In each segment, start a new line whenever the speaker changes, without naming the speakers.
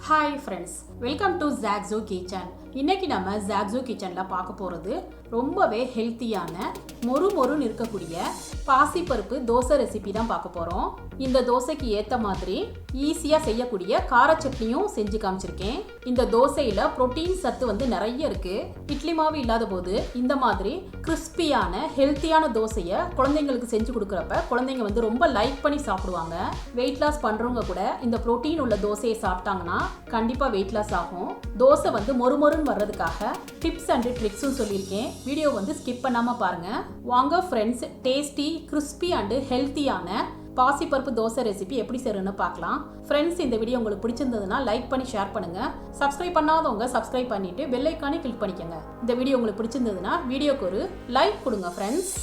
Hi friends, welcome to zaagzoogkitchen. இன்னைக்கு நம்ம zaagzoogkitchenல பார்க்க போறது ரொம்பவே ஹெல்த்தியான மொறுமொறுன்னு இருக்கக்கூடிய பாசி பருப்பு தோசை ரெசிபி தான் பார்க்க போறோம். இந்த தோசைக்கு ஏத்த மாதிரி ஈஸியா செய்யக்கூடிய கார சட்னியும் செஞ்சு காமிச்சிருக்கேன். இந்த தோசையில புரோட்டீன் சத்து நிறைய இருக்கு. இட்லி மாவு இல்லாத போது இந்த மாதிரி கிறிஸ்பியான ஹெல்த்தியான தோசையை குழந்தைங்களுக்கு செஞ்சு கொடுக்கறப்ப குழந்தைங்க ரொம்ப லைக் பண்ணி சாப்பிடுவாங்க. வெயிட் லாஸ் பண்றவங்க கூட இந்த புரோட்டீன் உள்ள தோசையை சாப்பிட்டாங்கன்னா கண்டிப்பா வெயிட் லாஸ் ஆகும். தோசை மொறுமொறுன்னு வர்றதுக்காக டிப்ஸ் அண்ட் ட்ரிக்ஸும் சொல்லியிருக்கேன். வீடியோ ஸ்கிப் பண்ணாம பாருங்க. வாங்க ஃப்ரெண்ட்ஸ், டேஸ்டி கிறிஸ்பி அண்ட் ஹெல்த்தியான பாசி பருப்பு தோசை ரெசிபி எப்படி செய்யணும்னு பார்க்கலாம். ஃப்ரெண்ட்ஸ், இந்த வீடியோ உங்களுக்கு பிடிச்சிருந்ததுன்னா லைக் பண்ணி ஷேர் பண்ணுங்க. சப்ஸ்கிரைப் பண்ணாதவங்க சப்ஸ்கிரைப் பண்ணிட்டு பெல் ஐக்கானை கிளிக் பண்ணிக்கோங்க. இந்த வீடியோ உங்களுக்கு பிடிச்சிருந்ததுன்னா வீடியோக்கு ஒரு லைக் கொடுங்க. ஃப்ரெண்ட்ஸ்,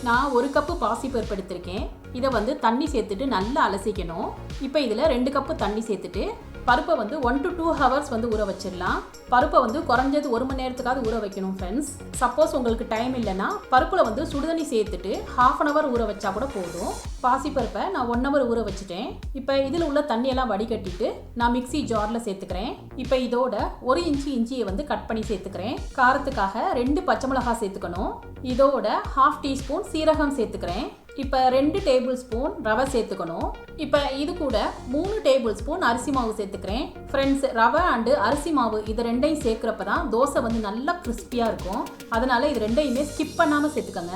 நான் 1 கப்பு பாசி பருப்பு எடுத்திருக்கேன். இதை தண்ணி சேர்த்துட்டு நல்லா அலசிக்கணும். இப்போ இதில் 2 கப்பு தண்ணி சேர்த்துட்டு பருப்பை 1 to 2 hours ஊற வச்சிடலாம். பருப்பை குறைஞ்சது 1 மணி நேரத்துக்காவது ஊற வைக்கணும். ஃப்ரெண்ட்ஸ், சப்போஸ் உங்களுக்கு டைம் இல்லைன்னா பருப்பில் சுடுதண்ணி சேர்த்துட்டு 1/2 hour ஊற வச்சா கூட போதும். பாசி பருப்பை நான் 1 hour ஊற வச்சுட்டேன். இப்போ இதில் உள்ள தண்ணியெல்லாம் வடிகட்டிட்டு நான் மிக்ஸி ஜாரில் சேர்த்துக்கிறேன். இப்போ இதோட 1 இன்ச்சு இஞ்சியை கட் பண்ணி சேர்த்துக்கிறேன். காரத்துக்காக 2 பச்சை மிளகாய் சேர்த்துக்கணும். இதோட 1/2 டீஸ்பூன் சீரகம் சேர்த்துக்கிறேன். இப்போ 2 டேபிள் ஸ்பூன் ரவை சேர்த்துக்கணும். இப்போ இது கூட 3 டேபிள் ஸ்பூன் அரிசி மாவு சேர்த்துக்கிறேன். ஃப்ரெண்ட்ஸ், ரவை அண்டு அரிசி மாவு இது ரெண்டையும் சேர்க்குறப்ப தான் தோசை நல்லா கிறிஸ்பியாக இருக்கும். அதனால இது ரெண்டையுமே ஸ்கிப் பண்ணாமல் சேர்த்துக்கோங்க.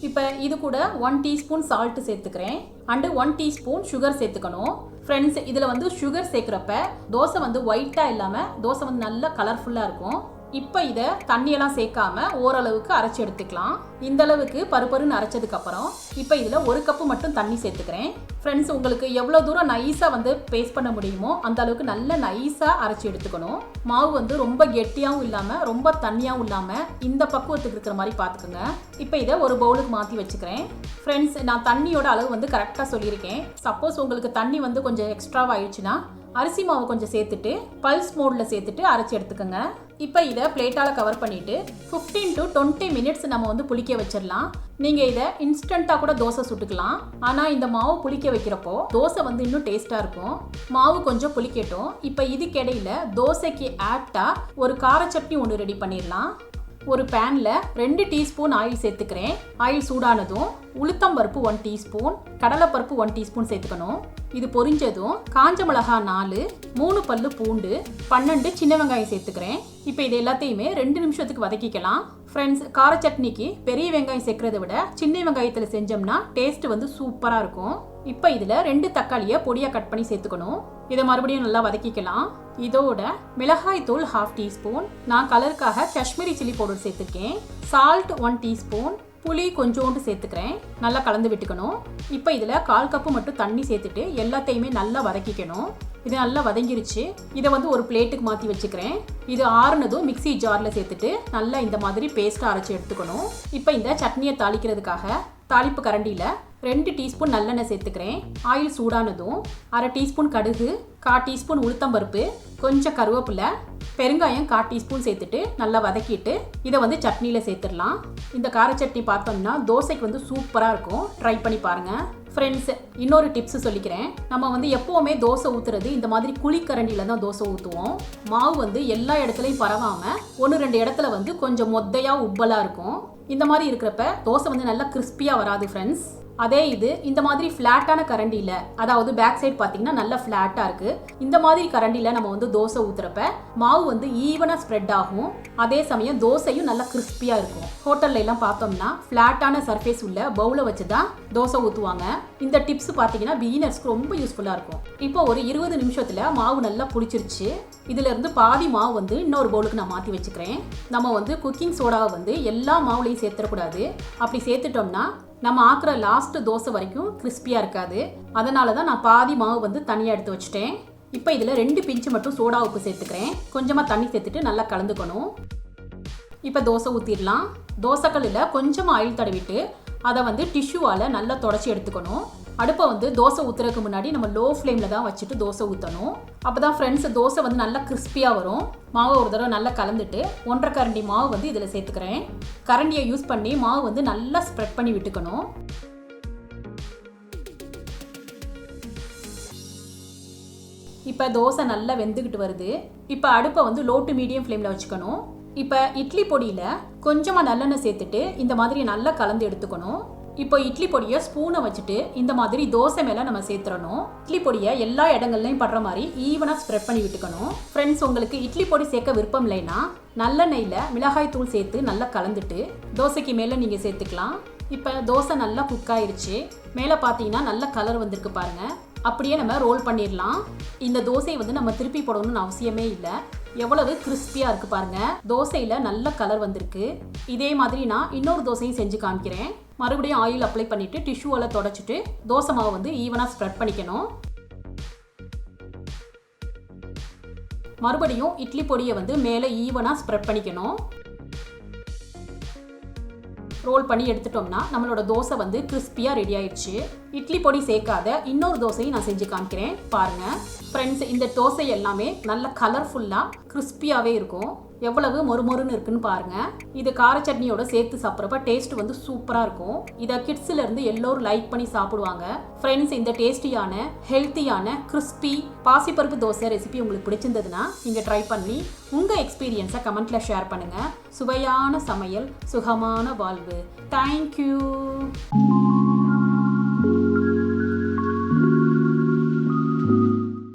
இப்போ இது கூட 1 டீஸ்பூன் சால்ட் சேர்த்துக்கிறேன். அண்டு 1 டீஸ்பூன் சுகர் சேர்த்துக்கணும். ஃப்ரெண்ட்ஸ், இதில் சுகர் சேர்க்குறப்ப தோசை ஒயிட்டாக இல்லாமல் தோசை நல்லா கலர்ஃபுல்லாக இருக்கும். இப்போ இதை தண்ணியெல்லாம் சேர்க்காம ஓரளவுக்கு அரைச்சி எடுத்துக்கலாம். இந்த அளவுக்கு பருப்பருன்னு அரைச்சதுக்கு அப்புறம் இப்போ இதில் 1 கப்பு மட்டும் தண்ணி சேர்த்துக்கிறேன். ஃப்ரெண்ட்ஸ், உங்களுக்கு எவ்வளோ தூரம் நைஸாக பேஸ்ட் பண்ண முடியுமோ அந்த அளவுக்கு நல்ல நைஸாக அரைச்சி எடுத்துக்கணும். மாவு ரொம்ப கெட்டியாகவும் இல்லாமல் ரொம்ப தண்ணியாகவும் இல்லாமல் இந்த பக்குவத்துக்கு இருக்கிற மாதிரி பார்த்துக்குங்க. இப்போ இதை ஒரு பவுலுக்கு மாற்றி வச்சுக்கிறேன். ஃப்ரெண்ட்ஸ், நான் தண்ணியோட அளவு கரெக்டாக சொல்லியிருக்கேன். சப்போஸ் உங்களுக்கு தண்ணி கொஞ்சம் எக்ஸ்ட்ராவாக ஆயிடுச்சுன்னா அரிசி மாவு கொஞ்சம் சேர்த்துட்டு பல்ஸ் மோடில் சேர்த்துட்டு அரைச்சி எடுத்துக்கோங்க. இப்போ இதை பிளேட்டால் கவர் பண்ணிவிட்டு 15 to 20 மினிட்ஸ் நம்ம புளிக்க வச்சிடலாம். நீங்கள் இதை இன்ஸ்டண்ட்டாக கூட தோசை சுட்டுக்கலாம். ஆனால் இந்த மாவு புளிக்க வைக்கிறப்போ தோசை இன்னும் டேஸ்ட்டாக இருக்கும். மாவு கொஞ்சம் புளிக்கட்டும். இப்போ இதுக்கிடையில் தோசைக்கு ஆப்டாக ஒரு கார சட்னி ஒன்று ரெடி பண்ணிடலாம். ஒரு பேனில் 2 டீஸ்பூன் ஆயில் சேர்த்துக்கிறேன். ஆயில் சூடானதும் உளுத்தம் பருப்பு 1 டீஸ்பூன், கடலைப்பருப்பு 1 டீஸ்பூன் சேர்த்துக்கணும். இது பொரிஞ்சதும் காஞ்ச மிளகாய் 4, 3 பல்லு பூண்டு, 12 சின்ன வெங்காயம் சேர்த்துக்கிறேன். இப்போ இது எல்லாத்தையுமே 2 நிமிஷத்துக்கு வதக்கிக்கலாம். ஃப்ரெண்ட்ஸ், கார சட்னிக்கு பெரிய வெங்காயம் சேர்க்கறதை விட சின்ன வெங்காயத்தில் செஞ்சோம்னா டேஸ்ட் சூப்பராக இருக்கும். இப்போ இதில் 2 தக்காளியை பொடியாக கட் பண்ணி சேர்த்துக்கணும். இதை மறுபடியும் நல்லா வதக்கிக்கலாம். இதோட மிளகாய் தூள் 1/2 டீஸ்பூன், நான் கலருக்காக காஷ்மீரி சில்லி பவுடர் சேர்த்துருக்கேன். சால்ட் 1 டீஸ்பூன், புளி கொஞ்சோண்டு சேர்த்துக்கிறேன். நல்லா கலந்து விட்டுக்கணும். இப்போ இதில் 1/4 கப்பு மட்டும் தண்ணி சேர்த்துட்டு எல்லாத்தையுமே நல்லா வதக்கிக்கணும். இது நல்லா வதங்கிருச்சு. இதை ஒரு பிளேட்டுக்கு மாற்றி வச்சுக்கிறேன். இது ஆறுனதும் மிக்ஸி ஜாரில் சேர்த்துட்டு நல்லா இந்த மாதிரி பேஸ்ட்டாக அரைச்சி எடுத்துக்கணும். இப்போ இந்த சட்னியை தாளிக்கிறதுக்காக தாளிப்பு கரண்டியில் 2 டீஸ்பூன் நல்லெண்ணெய் சேர்த்துக்கிறேன். ஆயில் சூடானதும் 1/2 டீஸ்பூன் கடுகு, 1/4 டீஸ்பூன் உளுத்தம்பருப்பு, கொஞ்சம் கருவேப்பிலை, பெருங்காயம் 1/4 டீஸ்பூன் சேர்த்துட்டு நல்லா வதக்கிட்டு இதை சட்னியில் சேர்த்துடலாம். இந்த கார சட்னி பார்த்தோம்னா தோசைக்கு சூப்பராக இருக்கும். ட்ரை பண்ணி பாருங்கள். ஃப்ரெண்ட்ஸ், இன்னொரு டிப்ஸ் சொல்லிக்கிறேன். நம்ம எப்போவுமே தோசை ஊற்றுறது இந்த மாதிரி குழிக்கரண்டியில் தான் தோசை ஊற்றுவோம். மாவு எல்லா இடத்துலையும் பரவாமல் 1-2 இடத்துல கொஞ்சம் மொத்தையாக உப்பலாக இருக்கும். இந்த மாதிரி இருக்கிறப்ப தோசை நல்லா கிறிஸ்பியாக வராது. ஃப்ரெண்ட்ஸ், அதே இது இந்த மாதிரி ஃப்ளாட்டான கரண்டியில், அதாவது பேக் சைடு பார்த்தீங்கன்னா நல்லா ஃப்ளாட்டாக இருக்குது. இந்த மாதிரி கரண்டியில் நம்ம தோசை ஊற்றுறப்ப மாவு ஈவனாக ஸ்ப்ரெட் ஆகும். அதே சமயம் தோசையும் நல்லா கிறிஸ்பியாக இருக்கும். ஹோட்டல்ல எல்லாம் பார்த்தோம்னா ஃப்ளாட்டான சர்ஃபேஸ் உள்ள பவுலை வச்சு தான் தோசை ஊற்றுவாங்க. இந்த டிப்ஸ் பார்த்தீங்கன்னா பிகினர்ஸ்க்கு ரொம்ப யூஸ்ஃபுல்லாக இருக்கும். இப்போ ஒரு 20 நிமிஷத்தில் மாவு நல்லா புளிச்சிருச்சு. இதிலிருந்து பாதி மாவு இன்னொரு பவுலுக்கு நான் மாற்றி வச்சுக்கிறேன். நம்ம குக்கிங் சோடாவை எல்லா மாவுலையும் சேர்த்துடக்கூடாது. அப்படி சேர்த்துட்டோம்னா நம்ம ஆக்குற லாஸ்ட் தோசை வரைக்கும் கிறிஸ்பியாக இருக்காது. அதனால தான் நான் பாதி மாவு தனியாக எடுத்து வச்சுட்டேன். இப்போ இதில் 2 பிஞ்சு மட்டும் சோடா உப்பு சேர்த்துக்கிறேன். கொஞ்சமாக தண்ணி சேர்த்துட்டு நல்லா கலந்துக்கணும். இப்போ தோசை ஊற்றிடலாம். தோசைக்கல்லில் கொஞ்சமாக ஆயில் தடவிட்டு அதை டிஷ்யூவால் நல்லா தொடச்சி எடுத்துக்கணும். அடுப்பை தோசை ஊற்றுறதுக்கு முன்னாடி நம்ம லோ ஃப்ளேமில் தான் வச்சுட்டு தோசை ஊற்றணும். அப்போ தான் ஃப்ரெண்ட்ஸ் தோசை நல்லா கிறிஸ்பியாக வரும். மாவை ஒரு தடவை நல்லா கலந்துட்டு 1/2 கரண்டி மாவு இதில் சேர்த்துக்கிறேன். கரண்டியை யூஸ் பண்ணி மாவு நல்லா ஸ்ப்ரெட் பண்ணி விட்டுக்கணும். இப்போ தோசை நல்லா வெந்துக்கிட்டு வருது. இப்போ அடுப்பை வந்து லோ டு மீடியம் ஃப்ளேமில் வச்சுக்கணும். இப்போ இட்லி பொடியில் கொஞ்சமாக நல்லெண்ணெய் சேர்த்துட்டு இந்த மாதிரி நல்லா கலந்து எடுத்துக்கணும். இப்போ இட்லி பொடியை ஸ்பூனை வச்சுட்டு இந்த மாதிரி தோசை மேலே நம்ம சேர்த்துடணும். இட்லி பொடியை எல்லா இடங்கள்லையும் படுற மாதிரி ஈவனாக ஸ்ப்ரெட் பண்ணி விட்டுக்கணும். ஃப்ரெண்ட்ஸ், உங்களுக்கு இட்லி பொடி சேர்க்க விருப்பம் இல்லைன்னா நல்லெண்ணெயில் மிளகாய் தூள் சேர்த்து நல்லா கலந்துட்டு தோசைக்கு மேலே நீங்கள் சேர்த்துக்கலாம். இப்போ தோசை நல்லா குக் ஆயிடுச்சு. மேலே பார்த்தீங்கன்னா நல்ல கலர் வந்திருக்கு பாருங்கள். அப்படியே நம்ம ரோல் பண்ணிடலாம். இந்த தோசையை வந்து நம்ம திருப்பி போடணும்னு அவசியமே இல்லை. எவ்வளவு கிறிஸ்பியாக இருக்குது பாருங்கள். தோசையில் நல்ல கலர் வந்திருக்கு. இதே மாதிரி நான் இன்னொரு தோசையும் செஞ்சு காமிக்கிறேன். மறுபடியும் ஆயில் அப்ளை பண்ணிவிட்டு டிஷ்யூவில் தொடச்சிட்டு தோசை மாவு வந்து ஈவனாக ஸ்ப்ரெட் பண்ணிக்கணும். மறுபடியும் இட்லி பொடியை வந்து மேலே ஈவனாக ஸ்ப்ரெட் பண்ணிக்கணும். ரோல் பண்ணி எடுத்துட்டோம்னா நம்மளோட தோசை வந்து கிறிஸ்பியாக ரெடி ஆயிடுச்சு. இட்லி பொடி சேர்க்காத இன்னொரு தோசையும் நான் செஞ்சு காமிக்கிறேன் பாருங்கள். ஃப்ரெண்ட்ஸ், இந்த தோசை எல்லாமே நல்ல கலர்ஃபுல்லாக கிறிஸ்பியாகவே இருக்கும். எவ்வளவு மொறுமொறுன்னு இருக்குன்னு பாருங்கள். இது கார சட்னியோட சேர்த்து சாப்பிட்றப்ப டேஸ்ட் வந்து சூப்பராக இருக்கும். இதை கிட்ஸ்லேருந்து எல்லோரும் லைக் பண்ணி சாப்பிடுவாங்க. ஃப்ரெண்ட்ஸ், இந்த டேஸ்டியான ஹெல்த்தியான கிறிஸ்பி பாசிப்பருப்பு தோசை ரெசிபி உங்களுக்கு பிடிச்சிருந்ததுன்னா நீங்கள் ட்ரை பண்ணி உங்கள் எக்ஸ்பீரியன்ஸை கமெண்ட்டில் ஷேர் பண்ணுங்கள். சுவையான சமையல், சுகமான வாழ்வு. தேங்க்யூ.